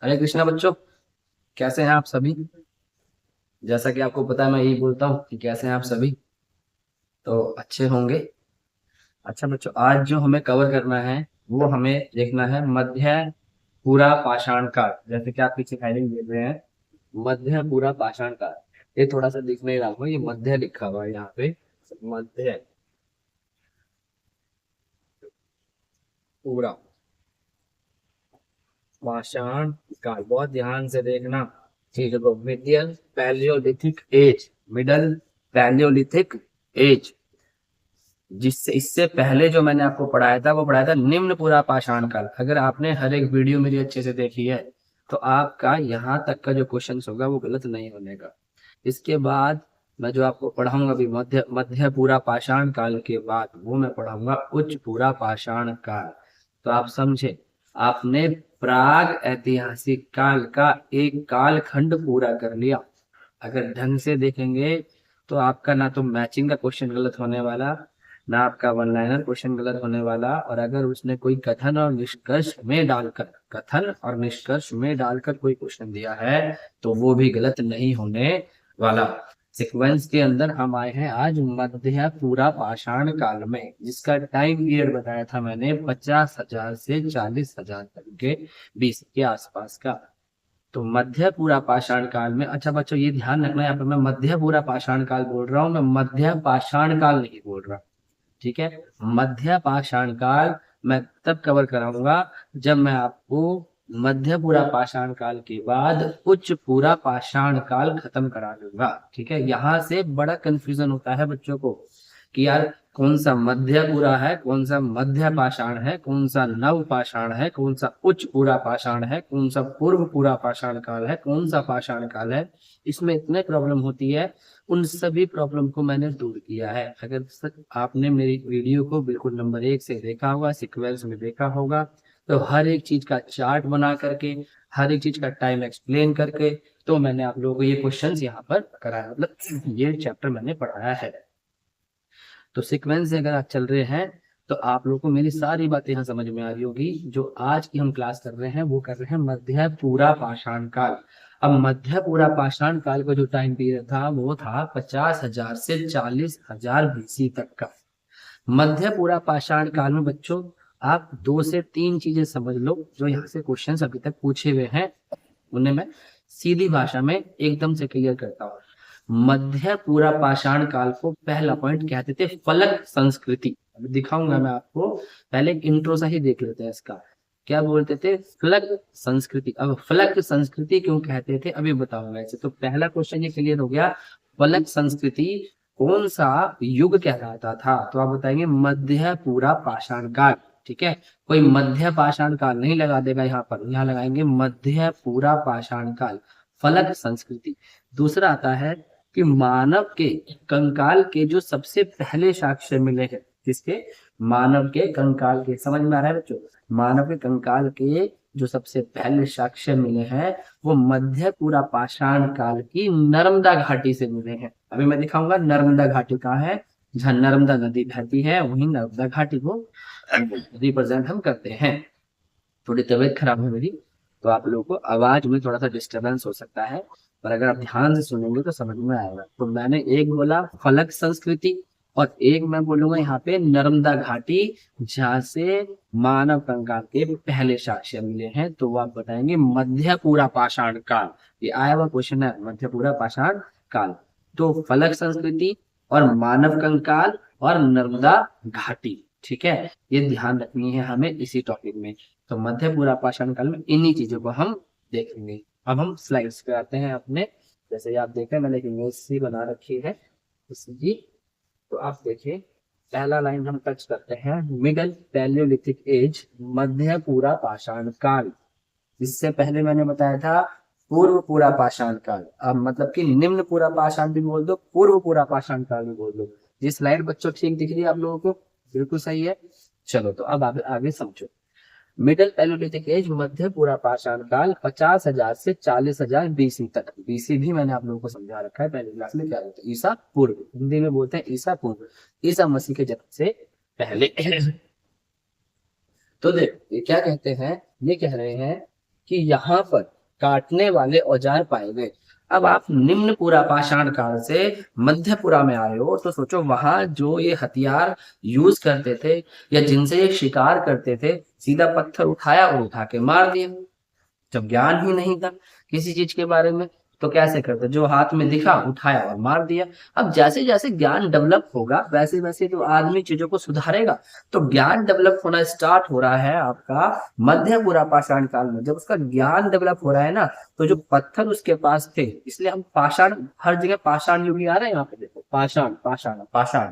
हरे कृष्णा बच्चों, कैसे हैं आप सभी। जैसा कि आपको पता है, मैं यही बोलता हूँ कि कैसे हैं आप सभी, तो अच्छे होंगे। अच्छा बच्चों, आज जो हमें कवर करना है वो हमें देखना है मध्य पूरा पाषाण काल। जैसे कि आप पीछे हेडिंग देख रहे हैं, मध्य पूरा पाषाण काल। ये थोड़ा सा दिख नहीं रहा होगा, ये मध्य लिखा हुआ है यहाँ पे। मध्य पूरा पाषाण काल, बहुत ध्यान से देखना चीज को। Medial paleolithic age, middle paleolithic age. जिससे इससे पहले जो मैंने आपको पढ़ाया था वो पढ़ाया था निम्न पूरा पाषाण काल। अगर आपने हर एक वीडियो मेरी अच्छे से देखी है तो आपका यहाँ तक का जो क्वेश्चन होगा वो गलत नहीं होने का। इसके बाद मैं जो आपको पढ़ाऊंगा अभी मध्य मध्य पूरा पाषाण काल के बाद, वो मैं पढ़ाऊंगा उच्च पूरा पाषाण काल। तो आप समझे, आपने प्राग ऐतिहासिक काल का एक कालखंड पूरा कर लिया। अगर ढंग से देखेंगे तो आपका ना तो मैचिंग का क्वेश्चन गलत होने वाला, ना आपका वन लाइनर क्वेश्चन गलत होने वाला। और अगर उसने कोई कथन और निष्कर्ष में डालकर कोई क्वेश्चन दिया है तो वो भी गलत नहीं होने वाला। सीक्वेंस के अंदर हम आए हैं आज मध्य पूरा पाषाण काल में, जिसका टाइम पीरियड बताया था मैंने 50,000 से 40,000 तक के बीच के आसपास का। तो मध्य पूरा पाषाण काल में, अच्छा बच्चों ये ध्यान रखना, यहाँ पे मैं मध्य पूरा पाषाण काल बोल रहा हूँ, मैं मध्य पाषाण काल नहीं बोल रहा। ठीक है, मध्य पाषाण काल मैं तब कवर कराऊंगा जब मैं आपको मध्य पूरा पाषाण काल के बाद उच्च पूरा पाषाण काल खत्म करा दूंगा। ठीक है, यहाँ से बड़ा कंफ्यूजन होता है बच्चों को कि यार कौन सा मध्य पूरा है, कौन सा मध्य पाषाण है, कौन सा नव पाषाण है, कौन सा उच्च पूरा पाषाण है, कौन सा पूर्व पूरा पाषाण काल है, कौन सा पाषाण काल है। इसमें इतने प्रॉब्लम होती है, उन सभी प्रॉब्लम को मैंने दूर किया है। अगर आपने मेरी वीडियो को बिल्कुल नंबर 1 से देखा होगा, सीक्वेंस में देखा होगा, तो हर एक चीज का चार्ट बना करके, हर एक चीज का टाइम एक्सप्लेन करके, तो मैंने आप लोगों को ये क्वेश्चंस यहाँ पर कराया, मतलब ये चैप्टर मैंने पढ़ाया है। तो सीक्वेंस से अगर आप चल रहे हैं तो आप लोगों को मेरी सारी बातें यहाँ समझ में आ रही होगी। जो आज की हम क्लास कर रहे हैं वो कर रहे हैं मध्य पूरा पाषाण काल। अब मध्य पूरा पाषाण काल का जो टाइम पीरियड था वो था 50,000 से 40,000 बीसी तक का। मध्य पूरा पाषाण काल में बच्चों आप 2 से 3 चीजें समझ लो जो यहाँ से क्वेश्चन अभी तक पूछे हुए हैं, उन्हें मैं सीधी भाषा में एकदम से क्लियर करता हूँ। मध्य पूरा पाषाण काल को पहला पॉइंट कहते थे फलक संस्कृति। अभी दिखाऊंगा मैं आपको, पहले एक इंट्रो सा ही देख लेते हैं इसका। क्या बोलते थे? फलक संस्कृति। अब फलक संस्कृति क्यों कहते थे अभी बताऊंगा इसे। तो पहला क्वेश्चन ये क्लियर हो गया, फलक संस्कृति कौन सा युग कहलाता था? तो आप बताएंगे मध्य पूरा पाषाण काल। ठीक है, कोई मध्य पाषाण काल नहीं लगा देगा यहाँ पर, यहाँ लगाएंगे मध्य पूरा पाषाण काल, फलक संस्कृति। दूसरा आता है कि मानव के कंकाल के जो सबसे पहले साक्ष्य मिले हैं, किसके? मानव के कंकाल के। समझ में आ रहा है बच्चों? मानव के कंकाल के जो सबसे पहले साक्ष्य मिले हैं वो मध्य पूरा पाषाण काल की नर्मदा घाटी से मिले हैं। अभी मैं दिखाऊंगा नर्मदा घाटी कहाँ है। जहाँ नर्मदा नदी बहती है वहीं नर्मदा घाटी को रिप्रेजेंट हम करते हैं। थोड़ी तबीयत खराब है मेरी, तो आप लोगों को आवाज में थोड़ा सा डिस्टरबेंस हो सकता है, पर अगर आप ध्यान से सुनेंगे तो समझ में आएगा। तो मैंने एक बोला फलक संस्कृति, और एक मैं बोलूंगा यहाँ पे नर्मदा घाटी, जहाँ से मानव कंकाल के पहले साक्ष्य मिले हैं। तो वो आप बताएंगे मध्य पूरा पाषाण काल। ये आया हुआ क्वेश्चन है, मध्य पूरा पाषाण काल। तो फलक संस्कृति और मानव कंकाल और नर्मदा घाटी। ठीक है, ये ध्यान रखनी है हमें इसी टॉपिक में। तो मध्य पूरा पाषाण काल में इन्हीं चीजों को हम देखेंगे। अब हम स्लाइड्स पे आते हैं अपने। जैसे आप देख रहे हैं मैंने एक इमेज सी बना रखी है इसकी, तो आप देखिए पहला लाइन हम टच करते हैं, मिडल पैलियोलिथिक एज, मध्य पूरा पाषाण काल। इससे पहले मैंने बताया था पूर्व पूरा पाषाण काल। अब मतलब कि निम्न पूरा पाषाण भी बोल दो, पूर्व पूरा पाषाण काल भी बोल दो। ये स्लाइड बच्चों ठीक दिख रही है आप लोगों को? बिल्कुल सही है। चलो तो अब आगे समझो। मिडिल पैलियोलिथिक एज, मध्य पूरा पाषाण काल, 50,000 से 40,000 बीसी तक। बीसी भी मैंने आप लोगों को समझा रखा है पहली क्लास में, क्या बोलते हैं? ईसा पूर्व, हिंदी में बोलते हैं ईसा पूर्व, ईसा मसीह के जन्म से पहले। तो देख ये क्या कहते हैं, ये कह रहे हैं कि यहाँ पर काटने वाले औजार पाए गए। अब आप निम्न पुरा पाषाण काल से मध्यपुरा में आए हो, तो सोचो वहां जो ये हथियार यूज करते थे या जिनसे ये शिकार करते थे, सीधा पत्थर उठाया और उठा के मार दिया। जब ज्ञान ही नहीं था किसी चीज के बारे में, तो कैसे करते? जो हाथ में दिखा उठाया और मार दिया। अब जैसे जैसे ज्ञान डेवलप होगा वैसे वैसे तो आदमी चीजों को सुधारेगा। तो ज्ञान डेवलप होना स्टार्ट हो रहा है आपका मध्य पुरा पाषाण काल में। जब उसका ज्ञान डेवलप हो रहा है ना, तो जो पत्थर उसके पास थे, इसलिए हम पाषाण, हर जगह पाषाण युग ही आ रहे हैं। यहाँ पे देखो पाषाण पाषाण पाषाण,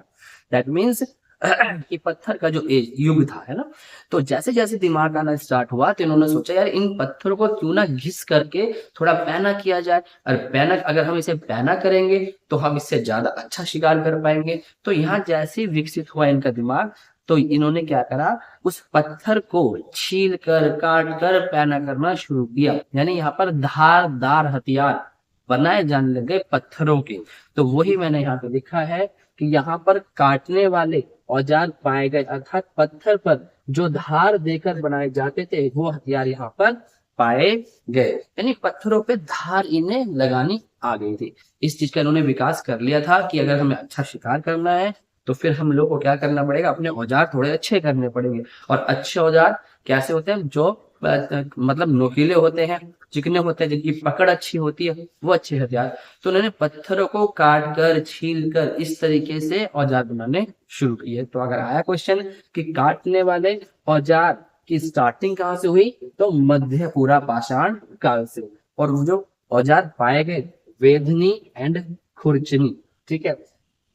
दैट मीन्स कि पत्थर का जो एज युग था, है ना। तो जैसे जैसे दिमाग आना स्टार्ट हुआ तो इन्होंने सोचा यार इन पत्थरों को क्यों ना घिस करके थोड़ा पैना किया जाए, और पैना, अगर हम इसे पैना करेंगे तो हम इससे ज्यादा अच्छा शिकार कर पाएंगे। तो यहाँ जैसे ही विकसित हुआ इनका दिमाग, तो इन्होंने क्या करा, उस पत्थर को छील कर काट कर पैना करना शुरू किया। यानी यहाँ पर धारदार हथियार बनाए जाने लगे पत्थरों के। तो वही मैंने यहाँ पे लिखा है कि यहाँ पर काटने वाले औजार पाए गए, अर्थात पत्थर पर जो धार देकर बनाए जाते थे वो हथियार यहाँ पर पाए गए। यानी पत्थरों पे धार इन्हें लगानी आ गई थी। इस चीज का इन्होंने विकास कर लिया था कि अगर हमें अच्छा शिकार करना है तो फिर हम लोग को क्या करना पड़ेगा, अपने औजार थोड़े अच्छे करने पड़ेंगे। और अच्छे औजार कैसे होते हैं? जो मतलब नोकीले होते हैं, चिकने होते हैं, जिनकी पकड़ अच्छी होती है, वो अच्छे हथियार। तो उन्होंने पत्थरों को काट कर छील कर इस तरीके से औजार बनाने शुरू किए। तो अगर आया क्वेश्चन कि काटने वाले औजार की स्टार्टिंग कहाँ से हुई, तो मध्य पूरा पाषाण काल से। और वो जो औजार पाए गए, वेधनी एंड खुरचनी, ठीक है,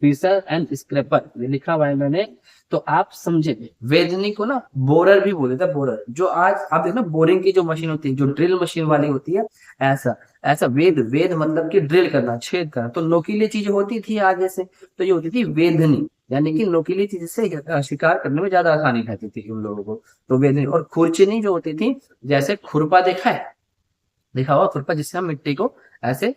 पीसर एंड स्क्रैपर, ये लिखा हुआ है मैंने। तो आप समझे, वेधनी को ना बोरर भी बोलते थे, बोरर। जो आज आप देखना बोरिंग की जो मशीन होती है, जो ड्रिल मशीन वाली होती है, ऐसा ऐसा वेद, वेद मतलब कि ड्रिल करना, छेद करना। तो नोकीली चीजें होती थी आगे से, तो ये होती थी वेधनी, यानी कि नोकीली चीज से शिकार करने में ज्यादा आसानी रहती थी उन लोगों को। तो वेधनी। और खुरचनी जो होती थी, जैसे खुरपा देखा है, देखा हुआ खुरपा, जिससे हम मिट्टी को ऐसे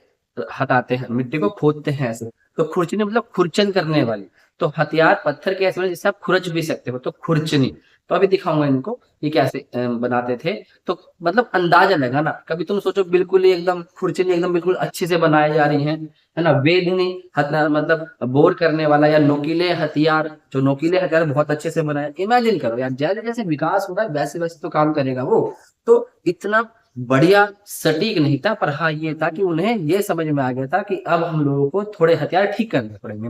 हटाते हैं, मिट्टी को खोदते हैं ऐसे। तो खुरचनी मतलब खुरचन करने वाली। तो हथियार पत्थर के ऐसे बने जिससे आप खुरच भी सकते हो, तो खुरचनी। तो अभी दिखाऊंगा इनको ये कैसे बनाते थे। तो मतलब अंदाजा लगा ना, कभी तुम सोचो बिल्कुल ही एकदम खुरचनी एकदम बिल्कुल अच्छे से बनाई जा रही है ना। वेधनी मतलब बोर करने वाला या नोकीले हथियार, जो नोकीले हथियार बहुत अच्छे से बनाए। इमेजिन करो यार, जैसे जैसे विकास हो रहा है वैसे वैसे तो काम करेगा वो। तो इतना बढ़िया सटीक नहीं था, पर हाँ ये था कि उन्हें ये समझ में आ गया था कि अब हम लोगों को थोड़े हथियार ठीक करने पड़ेंगे।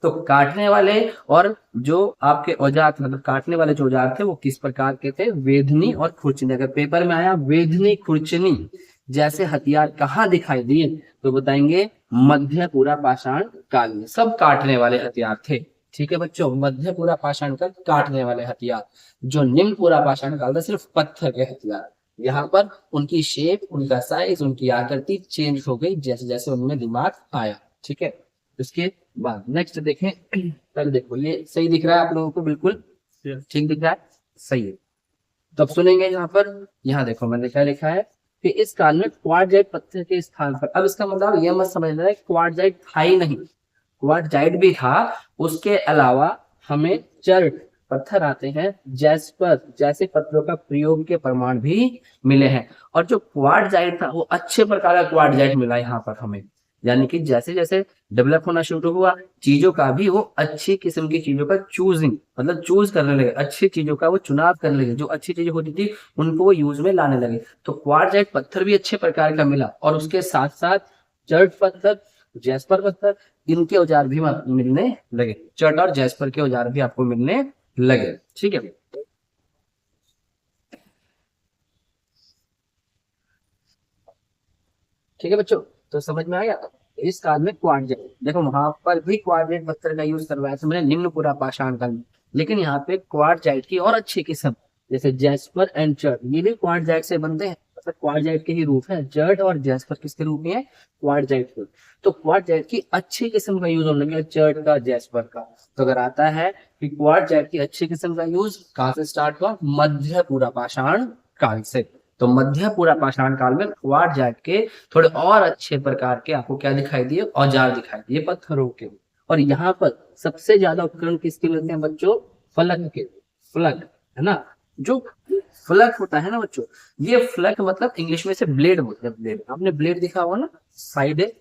तो काटने वाले और जो आपके औजार, मतलब काटने वाले जो औजार थे वो किस प्रकार के थे, वेधनी और खुरचनी। अगर पेपर में आया वेधनी खुरचनी जैसे हथियार कहाँ दिखाई दिए, तो बताएंगे मध्य पूरा पाषाण काल में। सब काटने वाले हथियार थे, ठीक है बच्चों। मध्य पूरा पाषाण काल काटने वाले हथियार। जो निम्न पूरा पाषाण काल था सिर्फ पत्थर के हथियार। यहाँ पर उनकी शेप, उनका साइज, उनकी आकृति चेंज हो गई जैसे जैसे उनमें दिमाग आया, ठीक है। उसके बाद नेक्स्ट देखें। पहले देखो ये सही दिख रहा है आप लोगों को, बिल्कुल ठीक दिख रहा है, सही है। तो अब सुनेंगे यहाँ पर, यहाँ देखो मैंने क्या लिखा है कि इस काल में क्वार्टजाइट पत्थर के स्थान पर। अब इसका मतलब ये मत समझना है क्वार्टजाइट था ही नहीं, क्वार्टजाइट भी था। उसके अलावा हमें चर्ट पत्थर आते हैं, जैस्पर जैसे पत्थरों का प्रयोग के प्रमाण भी मिले हैं। और जो क्वार्टजाइट था वो अच्छे प्रकार का क्वार्टजाइट मिला यहाँ पर हमें। यानी कि जैसे जैसे डेवलप होना शुरू हुआ चीजों का भी, वो अच्छी किस्म की चीजों का चूजिंग, मतलब चूज करने लगे, अच्छी चीजों का वो चुनाव करने लगे। जो अच्छी चीजें होती थी उनको वो यूज में लाने लगे। तो क्वार्टजाइट पत्थर भी अच्छे प्रकार का मिला, और उसके साथ साथ चर्ट पत्थर, जैस्पर पत्थर, इनके औजार भी मिलने लगे। चर्ट और जैस्पर के औजार भी आपको मिलने लगे, ठीक है। ठीक है बच्चों, तो समझ में आ गया। इस काल में क्वार्टजाइट, देखो वहां पर भी क्वार्टजाइट पत्थर का यूज करवाया था मैंने निम्न पूरा पाषाण काल में। लेकिन यहाँ पे क्वार्टजाइट की और अच्छी किस्म, जैसे जैस्पर एंड चर्ट, ये भी क्वार्टजाइट से बनते हैं। मतलब क्वार्टजाइट के ही रूप है, जर्ट और जैस्पर किसके रूप में है, क्वार्टजाइट के। तो क्वार्टजाइट की अच्छी किस्म का यूज होने लगा, चर्ट का, जैस्पर का। तो अगर आता है कि क्वार्टजाइट की अच्छी किस्म का यूज कहाँ से स्टार्ट हुआ, मध्य पूरा पाषाण काल से। तो मध्य पूरा पाषाण काल में क्वार्टजाइट के थोड़े और अच्छे प्रकार के आपको क्या दिखाई दिए, औजार दिखाई दिए पत्थरों के। और यहाँ पर सबसे ज्यादा उपकरण किसके मिलते हैं बच्चों, फलक के, फलक, है ना। जो फ्लक होता है ना बच्चों, ये फ्लक मतलब इंग्लिश में से ब्लेड बोलते हैं। ब्लेड, आपने ब्लेड देखा होगा ना, साइड है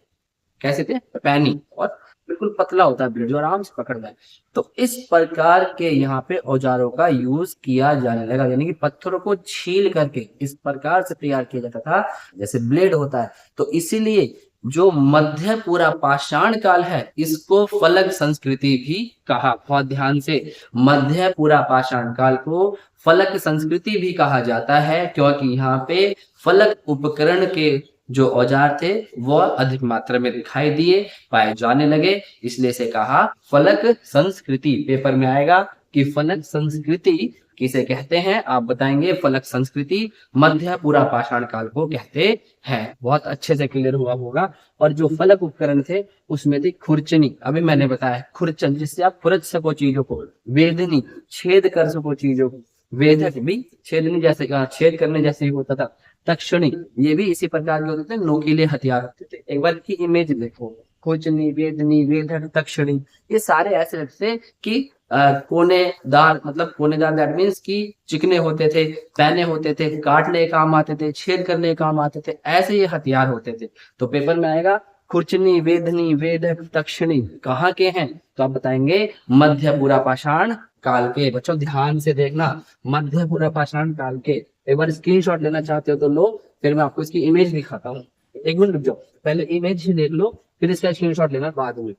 कैसे थे, पैनी, और बिल्कुल पतला होता है ब्लेड जो आराम से पकड़ता है। तो इस प्रकार के यहाँ पे औजारों का यूज किया जाने लगा, यानी कि पत्थरों को छील करके इस प्रकार से तैयार किया जाता था जैसे ब्लेड होता है। तो इसीलिए जो मध्य पूरा पाषाण काल है इसको फलक संस्कृति भी कहा। बहुत ध्यान से, मध्य पूरा पाषाण काल को फलक संस्कृति भी कहा जाता है, क्योंकि यहाँ पे फलक उपकरण के जो औजार थे वह अधिक मात्रा में दिखाई दिए, पाए जाने लगे, इसलिए से कहा फलक संस्कृति। पेपर में आएगा कि फलक संस्कृति किसे कहते हैं, आप बताएंगे फलक संस्कृति मध्य पूरा पाषाण काल को कहते हैं। बहुत अच्छे से क्लियर हुआ होगा। और जो फलक उपकरण थे उसमें थी खुरचनी, अभी मैंने बताया खुरचन, जिससे आप खुरच सको चीजों को, वेदनी छेद कर सको चीजों को, वेदक भी छेदनी जैसे छेद करने जैसे ही होता था, तक्षणी ये भी इसी प्रकार के होते थे, नोकीले हथियार होते थे। एक बार की इमेज देखो, खुरचनी, वेदनी, वेदक, तक्षणी, ये सारे ऐसे लगते कि कोनेदार, मतलब कोनेदार दैट मीन्स कि चिकने होते थे, पैने होते थे, काटने काम आते थे, छेद करने काम आते थे, ऐसे ये हथियार होते थे। तो पेपर में आएगा खुरचनी, वेदनी, वेदक, तक्षणी कहाँ के हैं, तो आप बताएंगे मध्य पूरा पाषाण काल के। बच्चों ध्यान से देखना, मध्य पूरा पाषाण काल के। एक बार स्क्रीनशॉट लेना चाहते हो तो लो, फिर मैं आपको इसकी इमेज दिखाता हूँ। एक मिनट रुक जाओ, पहले इमेज ही देख लो, फिर इसका स्क्रीनशॉट लेना बाद में।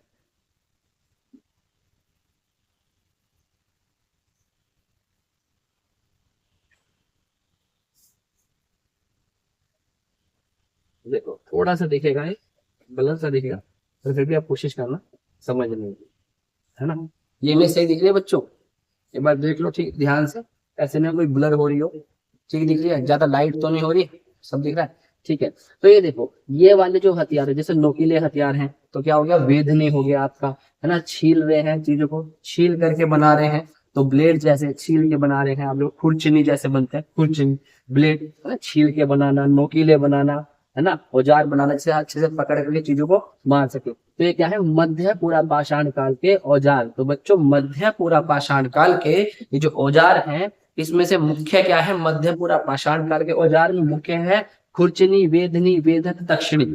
देखो थोड़ा सा दिखेगा, ये ब्लर सा दिखेगा, तो फिर भी आप कोशिश करना समझने की, है ना। ये इमेज सही दिख रही है बच्चों, एक बार देख लो ठीक ध्यान से, ऐसे में कोई ब्लर हो रही हो, ठीक दिख रही है, ज्यादा लाइट तो नहीं हो रही, सब दिख रहा है, ठीक है। तो ये देखो, ये वाले जो हथियार है जैसे नोकीले हथियार हैं, तो क्या हो गया, वेधनी हो गया आपका, है ना, छील रहे हैं चीजों को, छील करके बना रहे हैं, तो ब्लेड जैसे छील के बना रहे हैं आप लोग, खुरचनी जैसे बनते हैं, खुरचनी ब्लेड, है ना, छील के बनाना, नोकीले बनाना, है ना, औजार बनाना जिससे अच्छे से पकड़ करके चीजों को मार सके। तो ये क्या है, मध्य पूरा पाषाण काल के औजार। तो बच्चों मध्य पूरा पाषाण काल के ये जो औजार हैं, इसमें से मुख्य क्या है, मध्य पूरा पाषाण काल के औजार में मुख्य है खुरचनी, वेदनी, वेदक, तक्षणी।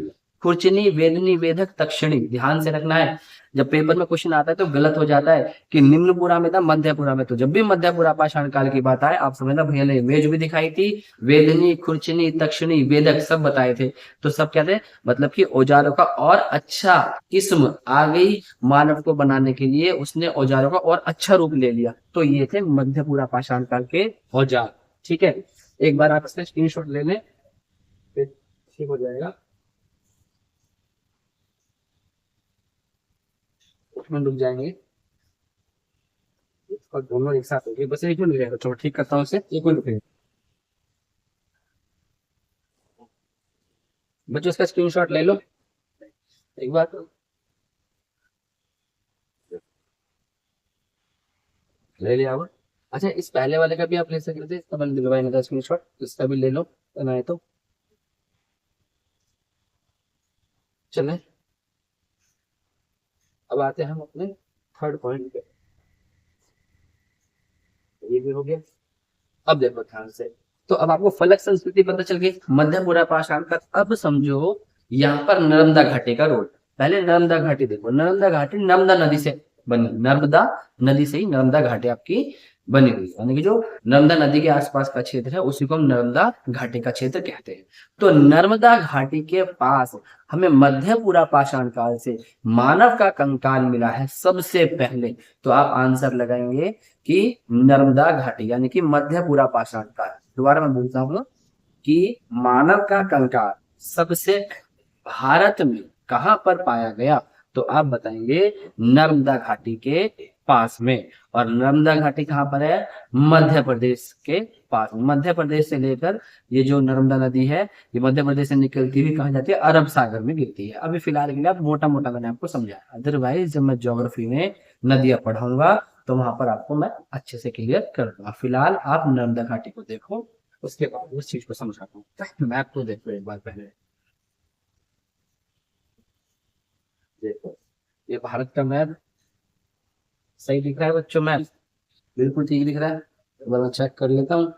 खुरचनी, वेदनी, वेदक, तक्षणी ध्यान से रखना है। जब पेपर में क्वेश्चन आता है तो गलत हो जाता है कि निम्नपुरा में था मध्यपुरा में, तो जब भी मध्यपुरा पाषाण काल की बात आए आप समझना भैया ने इमेज भी दिखाई थी, वेदनी, खुरचनी, तक्षणी, वेदक सब बताए थे। तो सब क्या थे, मतलब कि औजारों का और अच्छा किस्म आ गई मानव को बनाने के लिए, उसने औजारों का और अच्छा रूप ले लिया। तो ये थे मध्यपुरा पाषाण काल के औजार। ठीक है, एक बार आप इसका स्क्रीनशॉट ले लें, फिर ठीक हो जाएगा। कुछ मिनट रुक जाएंगे और दोनों एक साथ हो गए, बस एक मिनट रुक जाएगा, चलो ठीक करता हूँ इसे, एक मिनट रुकिए बच्चों, इसका स्क्रीनशॉट ले लो एक बार। ले लिया हुआ। अच्छा इस पहले वाले का भी आप ले सकते थे, इसका मैंने दिलवाई नहीं था स्क्रीनशॉट, इसका भी ले लो बनाए तो। चले, अब आते हैं हम अपने थर्ड पॉइंट पे। ये भी हो गया। अब देखो ध्यान से, तो अब आपको फलक संस्कृति पता चल गई, मध्य पूरा पाषाण का। अब समझो यहाँ पर नर्मदा घाटी का रोल। पहले नर्मदा घाटी देखो, नर्मदा घाटी नर्मदा नदी से बनी, नर्मदा नदी से ही नर्मदा घाटी आपकी बनी हुई, यानी कि जो नर्मदा नदी के आसपास का क्षेत्र है उसी को हम नर्मदा घाटी का क्षेत्र कहते हैं। तो नर्मदा घाटी के पास हमें मध्य पूरा पाषाण काल से मानव का कंकाल मिला है सबसे पहले। तो आप आंसर लगाएंगे कि नर्मदा घाटी, यानी कि मध्य पूरा पाषाण काल। दोबारा मैं बोलता हूँ कि मानव का कंकाल सबसे भारत में कहां पर पाया गया, तो आप बताएंगे नर्मदा घाटी के पास में। और नर्मदा घाटी कहाँ पर है, मध्य प्रदेश के पास। मध्य प्रदेश से लेकर ये जो नर्मदा नदी है, ये मध्य प्रदेश से निकलती हुई कहाँ जाती है, अरब सागर में गिरती है। अभी फिलहाल के लिए आप मोटा मोटा मैंने आपको समझाया, अदरवाइज जब मैं ज्योग्राफी में नदियां पढ़ाऊंगा तो वहां पर आपको मैं अच्छे से क्लियर कर दूंगा। फिलहाल आप नर्मदा घाटी को देखो, उसके बाद उस चीज को समझाता हूँ। मैप को देखो एक बार पहले, देखो ये भारत का मैप सही दिख रहा है बच्चों, मैप बिल्कुल ठीक दिख रहा है। मैं चेक कर लेता हूँ।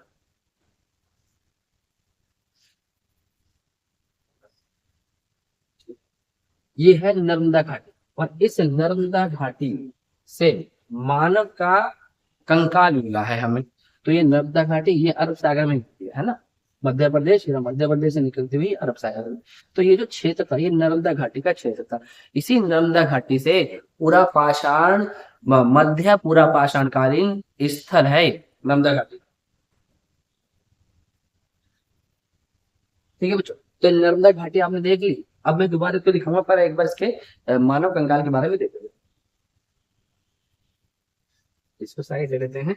ये है नर्मदा घाटी, और इस नर्मदा घाटी से मानव का कंकाल मिला है हमें। तो ये नर्मदा घाटी ये अरब सागर में निकलती है ना, मध्य प्रदेश से निकलती हुई अरब सागर में। तो ये जो क्षेत्र था ये नर्मदा घाटी का क्षेत्र था। इसी नर्मदा घाटी से पूरा पाषाण मध्य पूरा पाषाण कालीन स्थल है नर्मदा घाटी। ठीक है बच्चों, तो नर्मदा घाटी आपने देख ली। अब मैं दोबारा इसको दिखाऊंगा, पर एक बार इसके मानव कंकाल के बारे में देख लो। इसको साइड ले लेते हैं,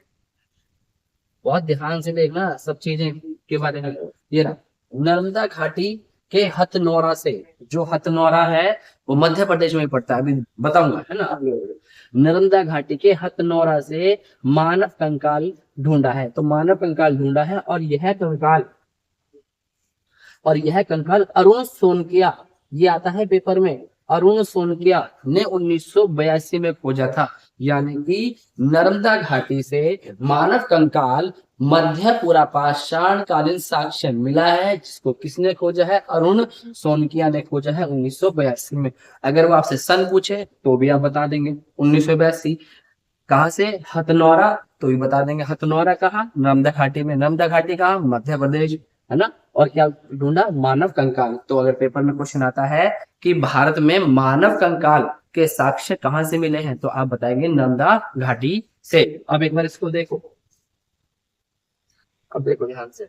बहुत ध्यान से देखना सब चीजें के बारे में। ये रहा नर्मदा घाटी के हथनौरा से, जो हथनौरा है वो मध्य प्रदेश में पड़ता है, अभी बताऊंगा है ना। नर्मदा घाटी के हथनौरा से मानव कंकाल ढूंढा है, तो मानव कंकाल ढूंढा है, और यह कंकाल अरुण सोनकिया, ये आता है पेपर में, अरुण सोनकिया ने 1982 में खोजा था। यानी कि नर्मदा घाटी से मानव कंकाल मध्य पूरा पाषाण कालीन साक्ष्य मिला है, जिसको किसने खोजा है? अरुण सोनकिया ने खोजा है 1982 में। अगर वो आपसे सन पूछे तो भी आप बता देंगे 1982। कहाँ से? हथनौरा, तो भी बता देंगे हथनौरा कहाँ? नर्मदा घाटी में। नर्मदा घाटी कहाँ? मध्य प्रदेश, है ना। और क्या ढूंढा? मानव कंकाल। तो अगर पेपर में क्वेश्चन आता है कि भारत में मानव कंकाल के साक्ष्य कहाँ से मिले हैं, तो आप बताएंगे नर्मदा घाटी से। अब एक बार इसको देखो, अब देखो ध्यान से।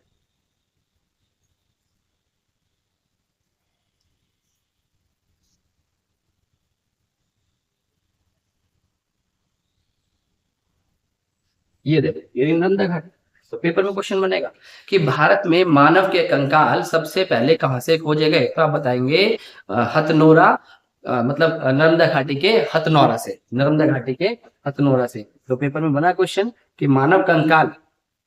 ये देखो ये नर्मदा घाटी। तो पेपर में क्वेश्चन बनेगा कि भारत में मानव के कंकाल सबसे पहले कहाँ से खोजे गए, तो आप बताएंगे हथनोरा, मतलब नर्मदा घाटी के हथनौरा से, नर्मदा घाटी के हथनौरा से। तो पेपर में बना क्वेश्चन कि मानव कंकाल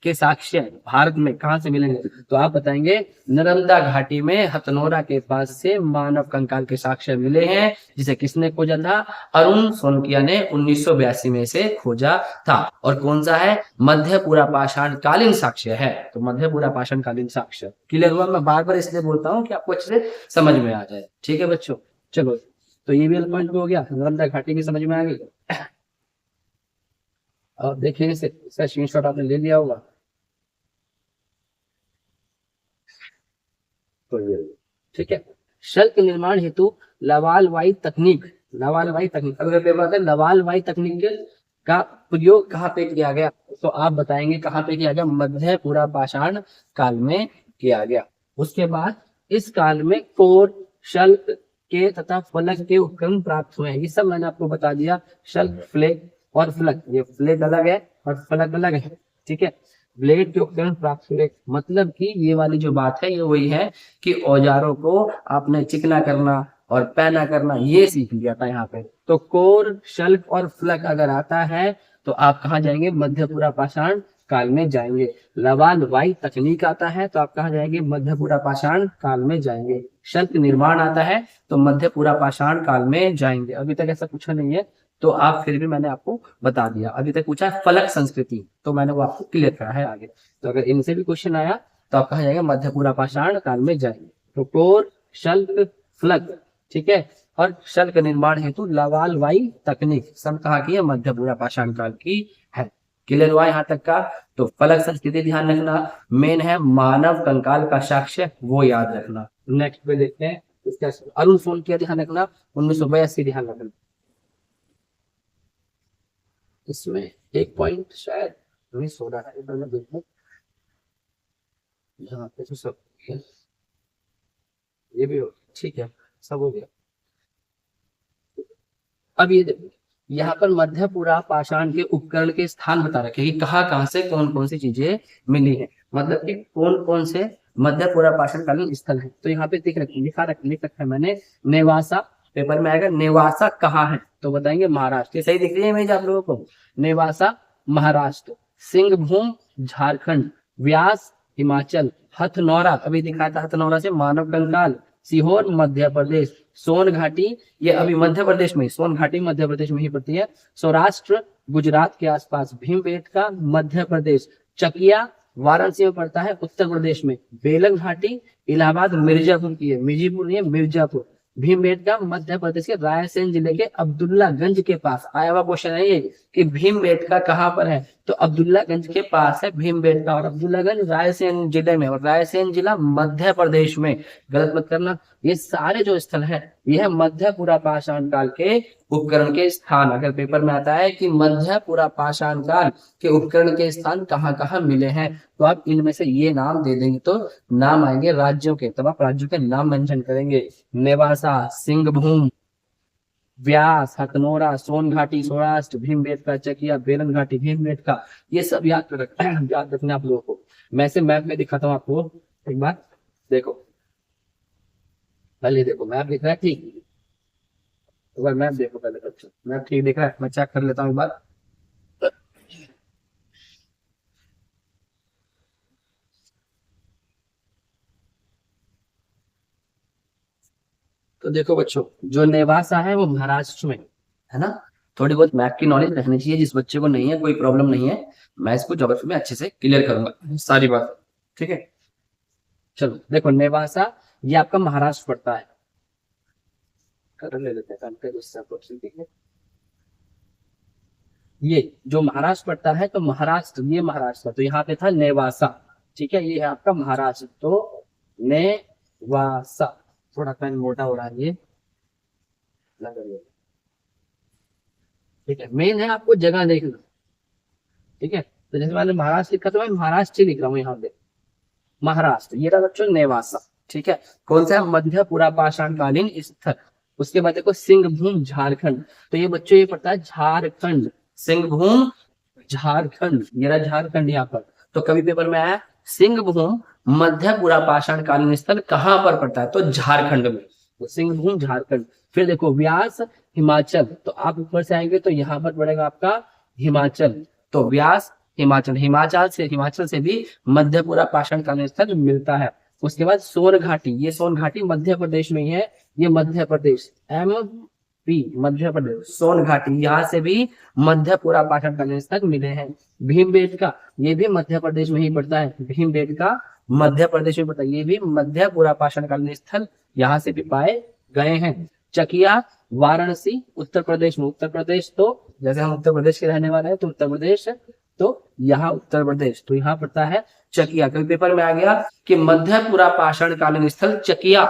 के साक्ष्य भारत में कहाँ से मिलेंगे, तो आप बताएंगे नर्मदा घाटी में हथनौरा के पास से मानव कंकाल के साक्ष्य मिले हैं, जिसे किसने खोजा था? अरुण सोनकिया ने 1982 में से खोजा था। और कौन सा है? मध्य पूरा पाषाण कालीन साक्ष्य है। तो मध्य पूरा पाषाण कालीन साक्ष्य क्लियर हुआ? मैं बार बार इसलिए बोलता हूँ कि आपको अच्छे से समझ में आ जाए। ठीक है बच्चों, चलो तो ये भी पॉइंट हो गया, नर्मदा घाटी की समझ में आ गई। और देखिए इसका स्क्रीनशॉट आपने ले लिया होगा। तो ये ठीक है। शल्क निर्माण हेतु लवालवाई तकनीक, लवालवाई तकनीक, अगर पेपर आता है लवालवाई तकनीक का प्रयोग कहाँ पे किया गया, तो आप बताएंगे कहाँ पे किया गया? मध्य पूरा पाषाण काल में किया गया। उसके बाद इस काल में कोर, शल्क के तथा फलक के उपकरण प्राप्त हुए हैं। ये सब मैंने आपको बता दिया। शल्क, फ्लेग और फलक, ये फ्लेग अलग है और फलक अलग है। ठीक है, ब्लेड के उपकरण प्राप्त हुए, मतलब कि ये वाली जो बात है ये वही है कि औजारों को आपने चिकना करना और पैना करना ये सीख लिया था यहाँ पे। तो कोर, शल्क और फलक अगर आता है तो आप कहाँ जाएंगे? मध्यपुरा पाषाण काल में जाएंगे। लवाल वाई तकनीक आता है तो आप कहाँ जाएंगे? मध्यपुरा पाषाण काल में जाएंगे। शल्क निर्माण आता है तो मध्यपुरा पाषाण काल में जाएंगे। अभी तक ऐसा पूछा नहीं है तो आप फिर भी मैंने आपको बता दिया। अभी तक पूछा है फलक संस्कृति, तो मैंने वो आपको क्लियर करा है आगे। तो अगर इनसे भी क्वेश्चन आया तो आप कहा जाएगा मध्यपुरा पाषाण काल में जाएंगे। तो कोर, शल्क, फलक, ठीक है, और शल्क निर्माण हेतु लवाल वाई तकनीक सब कहाँ की है? मध्यपुरा पाषाण काल की है। क्लियर हुआ यहाँ तक का? तो फलक संस्कृति ध्यान रखना, मेन है मानव कंकाल का साक्ष्य वो याद रखना। नेक्स्ट पे देखते हैं इसका अरुण सोनकिया ध्यान रखना, 1982 ध्यान रखना। इसमें एक पॉइंट शायद मिस हो रहा है, इधर मैं देखूं। यहाँ पे तो सब ये भी हो, ठीक है, सब हो गया। अब ये देखो यहाँ पर मध्यपुरा पाषाण के उपकरण के स्थान बता रखे कि कहाँ से कौन कौन सी चीजें मिली है, मतलब कि कौन कौन से मध्यपुरा पाषाण कालीन स्थल है। तो यहाँ पे लिख रखा है मैंने नेवासा। पेपर में आएगा नेवासा कहाँ है, तो बताएंगे महाराष्ट्र। सही दिख रही है इमेज आप लोगों को? नेवासा महाराष्ट्र, सिंहभूम झारखंड, व्यास हिमाचल, हथनौरा अभी दिखाया था, हथनौरा से मानव कंकाल सीहोर मध्य प्रदेश, सोन घाटी ये अभी मध्य प्रदेश में, सोन घाटी मध्य प्रदेश में ही पड़ती है, सौराष्ट्र गुजरात के आसपास, भीमबेटका मध्य प्रदेश, चकिया वाराणसी में पड़ता है उत्तर प्रदेश में। बेलन घाटी इलाहाबाद मिर्जापुर की है, मिर्जीपुर नहीं है, मिर्जापुर। भीमबेटका मध्य प्रदेश के रायसेन जिले के अब्दुल्लागंज के पास। आया हुआ क्वेश्चन है ये कि भीमबेटका कहाँ पर है, तो अब्दुल्लागंज के पास है भीमबेटका। और अब्दुल्लागंज रायसेन जिले में, और रायसेन जिला मध्य प्रदेश में, गलत मत करना। ये सारे जो स्थल है यह मध्यपुरा पाषाण काल के उपकरण के स्थान। अगर पेपर में आता है कि मध्यपुरा पाषाण काल के उपकरण के स्थान कहाँ कहाँ मिले हैं, तो आप इनमें से ये नाम दे देंगे तो नाम आएंगे राज्यों के, तब आप राज्यों के नाम मेंशन करेंगे। नेवासा, सिंहभूम, व्यास, हथनोरा, सोन घाटी सौराष्ट्र, भीमबेटका, चकिया, बेलन घाटी, भीमबेटका, ये सब याद रखना आप लोगों को। मैं से मैप में दिखाता हूँ आपको एक बार, देखो पहले देखो मैप दिख रहा है ठीक, एक बार मैप देखो पहले बच्चों, मैप ठीक दिख रहा है, मैं चेक कर लेता हूँ एक बार। तो देखो बच्चों, जो नेवासा है वो महाराष्ट्र में है ना। थोड़ी बहुत मैप की नॉलेज रखनी चाहिए, जिस बच्चे को नहीं है कोई प्रॉब्लम नहीं है, मैं इसको ज्योग्राफी में अच्छे से क्लियर करूंगा सारी बात, ठीक है। चलो देखो, नेवासा ये आपका महाराष्ट्र पड़ता है। कर ले लेते हैं, ये जो महाराष्ट्र पड़ता है, तो महाराष्ट्र, ये महाराष्ट्र, तो यहाँ पे था नेवासा, ठीक है। ये है आपका महाराष्ट्र, तो नेवासा। थोड़ा पेन मोटा हो रहा है ये, ठीक है। मेन है आपको जगह देखना, ठीक है। तो जैसे मैंने महाराष्ट्र लिखा, तो मैं महाराष्ट्र ही लिख रहा हूँ यहाँ पे, महाराष्ट्र। ये रहा बच्चों नेवासा, ठीक है। कौन सा है, मध्यपुरा पाषाण कालीन स्थल। उसके बाद देखो सिंहभूम झारखंड, तो ये बच्चों ये पड़ता है झारखंड, सिंहभूम झारखंड, ये रहा झारखंड यहाँ पर। तो कभी पेपर में आया सिंहभूम मध्यपुरा पाषाण कालीन स्थल कहाँ पर पड़ता है, तो झारखंड में, तो सिंहभूम झारखंड। फिर देखो व्यास हिमाचल, तो आप ऊपर से आएंगे तो यहाँ पर पड़ेगा आपका हिमाचल, तो व्यास हिमाचल, हिमाचल से भी मध्यपुरा पाषाण कालीन स्थल मिलता है। उसके बाद सोन घाटी, ये सोन घाटी मध्य प्रदेश में ही है, ये मध्य प्रदेश MP मध्य प्रदेश, सोन घाटी, यहाँ से भी मध्यपुरा पाषाण कालीन स्थल मिले हैं। भीमबेटका, ये भी मध्य प्रदेश में ही पड़ता है, भीमबेटका मध्य प्रदेश में पड़ता है, ये भी मध्यपुरा पाषाण कालीन स्थल यहाँ से भी पाए गए हैं। चकिया वाराणसी उत्तर प्रदेश में, उत्तर प्रदेश तो जैसे हम उत्तर प्रदेश के रहने वाले हैं, तो उत्तर प्रदेश, तो यहाँ उत्तर प्रदेश, तो यहाँ पड़ता है चकिया। कभी पेपर में आ गया कि मध्यपुरा पाषाण कालीन स्थल चकिया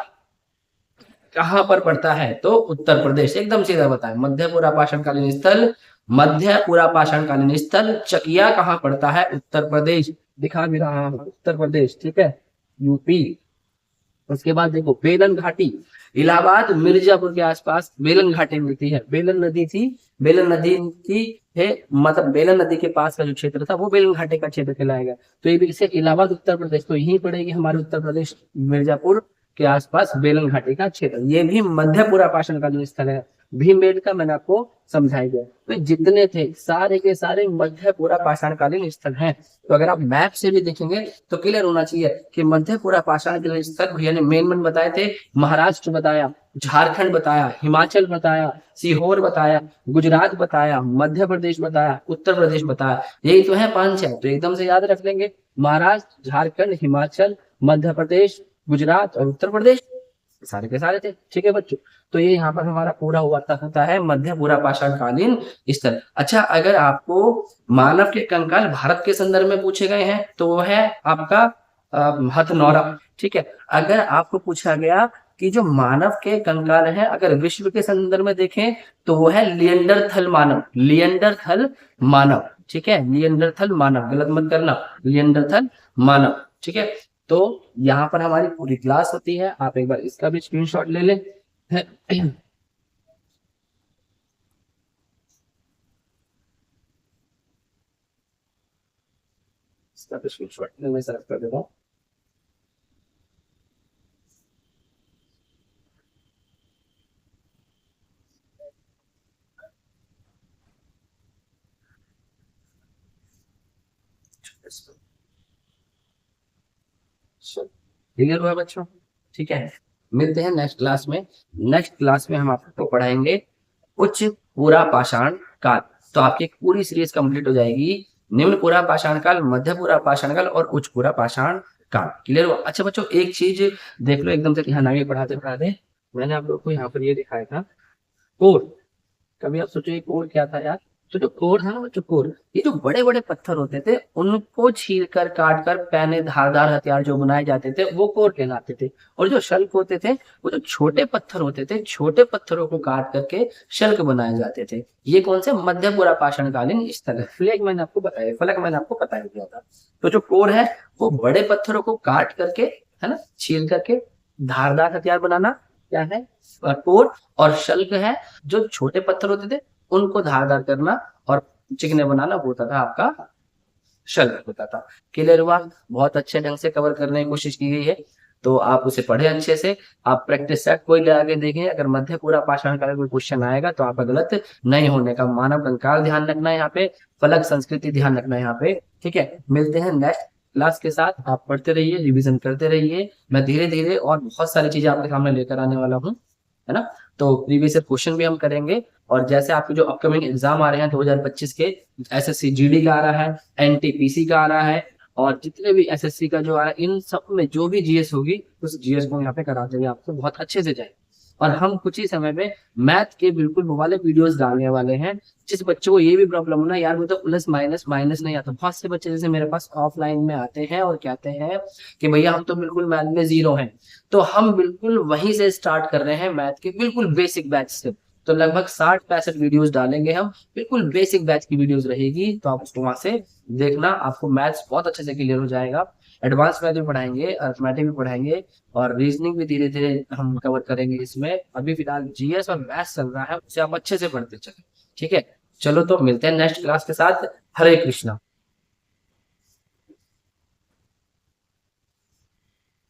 कहाँ पर पड़ता है, तो उत्तर प्रदेश, एकदम सीधा बताएं। मध्यपुरा पाषाण कालीन स्थल, मध्यपुरा पाषाण कालीन स्थल चकिया कहाँ पड़ता है, उत्तर प्रदेश, दिखा भी रहा हूं उत्तर प्रदेश, ठीक है, UP। उसके बाद देखो बेलन घाटी, इलाहाबाद मिर्जापुर के आसपास बेलन घाटी मिलती है। बेलन नदी थी, बेलन नदी की है, मतलब बेलन नदी के पास का जो क्षेत्र था वो बेलन घाटी का क्षेत्र कहलाएगा। तो ये भी इसे इलाहाबाद उत्तर प्रदेश, तो यही पड़ेगी हमारे उत्तर प्रदेश, मिर्जापुर के आसपास बेलन घाटी का क्षेत्र, ये भी मध्यपुरा पाषाण का जो स्थल है। भीमबेटका मैंने आपको समझाई गया, तो जितने थे सारे के सारे मध्यपुरा पाषाण कालीन स्थल हैं। तो अगर आप मैप से भी देखेंगे तो क्लियर होना चाहिए कि मध्यपुरा पाषाण कालीन स्थल भैया ने मेन बताए थे, महाराष्ट्र बताया, झारखंड बताया, हिमाचल बताया, सीहोर बताया, गुजरात बताया, मध्य प्रदेश बताया, उत्तर प्रदेश बताया, यही तो है 5-6, तो एकदम से याद रख लेंगे, महाराष्ट्र, झारखंड, हिमाचल, मध्य प्रदेश, गुजरात और उत्तर प्रदेश, सारे के सारे थे, ठीक है बच्चों। तो ये यहाँ पर हमारा पूरा हुआ होता है मध्यपुरा पाषाण कालीन स्थल। अच्छा, अगर आपको मानव के कंकाल भारत के संदर्भ में पूछे गए हैं तो वो है आपका हथनौरा, ठीक है। अगर आपको पूछा गया कि जो मानव के कंकाल है अगर विश्व के संदर्भ में देखें तो वो है लिएंडरथल मानव, लिएंडरथल मानव, ठीक है, लिएंडरथल मानव, गलत मत करना, लिएंडरथल मानव, ठीक है। तो यहाँ पर हमारी पूरी क्लास होती है, आप एक बार इसका भी स्क्रीनशॉट ले लें। इसका भी स्क्रीनशॉट मैं सेलेक्ट कर देता हूँ। क्लियर हुआ बच्चों, ठीक है। मिलते हैं नेक्स्ट क्लास में। नेक्स्ट क्लास में हम आपको पढ़ाएंगे उच्च पूरा पाषाण काल, तो आपकी पूरी सीरीज कंप्लीट हो जाएगी निम्न पूरा पाषाण काल, मध्य पूरा पाषाण काल और उच्च पूरा पाषाण काल। क्लियर हुआ? अच्छा बच्चों, एक चीज देख लो एकदम से ध्यान आगे पढ़ाते पढ़ाते, मैंने आप लोग को यहाँ पर ये दिखाया था कोर। कभी आप सोचो ये कोर क्या था यार? तो जो कोर था ना बच्चों, कोर, ये जो बड़े बड़े पत्थर होते थे उनको छील कर काट कर पैने धारदार हथियार जो बनाए जाते थे वो कोर कहलाते थे। और जो शल्क होते थे वो जो छोटे पत्थर होते थे, छोटे पत्थरों को काट करके शल्क बनाए जाते थे। ये कौन से? मध्य पूरा पाषाण कालीन स्थल है। फ्लैग मैंने आपको बताया, फलक मैंने आपको बताया दिया था। तो जो कोर है वो बड़े पत्थरों को काट करके, है ना, छील करके धारदार हथियार बनाना क्या है, कोर। और शल्क है जो छोटे पत्थर होते थे उनको धारदार करना और चिकने बनाना, वो होता था आपका शल्क होता था। क्लियर हुआ? बहुत अच्छे ढंग से कवर करने की कोशिश की गई है, तो आप उसे पढ़े अच्छे से। आप प्रैक्टिस सेट कोई ले आगे देखें, अगर मध्य पूरा पाषाण काल का कोई क्वेश्चन आएगा तो आपका गलत नहीं होने का। मानव कंकाल ध्यान रखना है यहाँ पे, फलक संस्कृति ध्यान रखना है यहाँ पे। ठीक है, मिलते हैं नेक्स्ट क्लास के साथ। आप पढ़ते रहिए, रिविजन करते रहिए। मैं धीरे धीरे और बहुत सारी चीजें आपके सामने लेकर आने वाला हूँ, है ना। तो प्रीवियस ईयर क्वेश्चन भी हम करेंगे, और जैसे आपके जो अपकमिंग एग्जाम आ रहे हैं 2025 के, एसएससी जीडी का आ रहा है, एनटीपीसी का आ रहा है, और जितने भी एसएससी का जो आ रहा है, इन सब में जो भी जीएस होगी उस जीएस को यहाँ पे कराते हुए आपको बहुत अच्छे से जाए। और हम कुछ ही समय में मैथ के बिल्कुल वो वाले वीडियोस डालने वाले हैं। जिस बच्चों को ये भी प्रॉब्लम हो ना यार, वो तो प्लस माइनस माइनस नहीं आता, बहुत से बच्चे जैसे मेरे पास ऑफलाइन में आते हैं और कहते हैं कि भैया हम तो बिल्कुल मैथ में जीरो हैं। तो हम बिल्कुल वहीं से स्टार्ट कर रहे हैं मैथ के बिल्कुल बेसिक बैच से। तो लगभग 60-65 वीडियोस डालेंगे हम, बिल्कुल बेसिक बैच की वीडियोस रहेगी, तो आप उसको वहां से देखना, आपको मैथ्स बहुत अच्छे से क्लियर हो जाएगा। एडवांस मैथ भी पढ़ाएंगे, अर्थमेटिक भी पढ़ाएंगे, और रीजनिंग भी धीरे धीरे हम कवर करेंगे इसमें। अभी फिलहाल जीएस और मैथ्स चल रहा है, उसे आप अच्छे से पढ़ते चले। ठीक है, चलो तो मिलते हैं नेक्स्ट क्लास के साथ। हरे कृष्णा।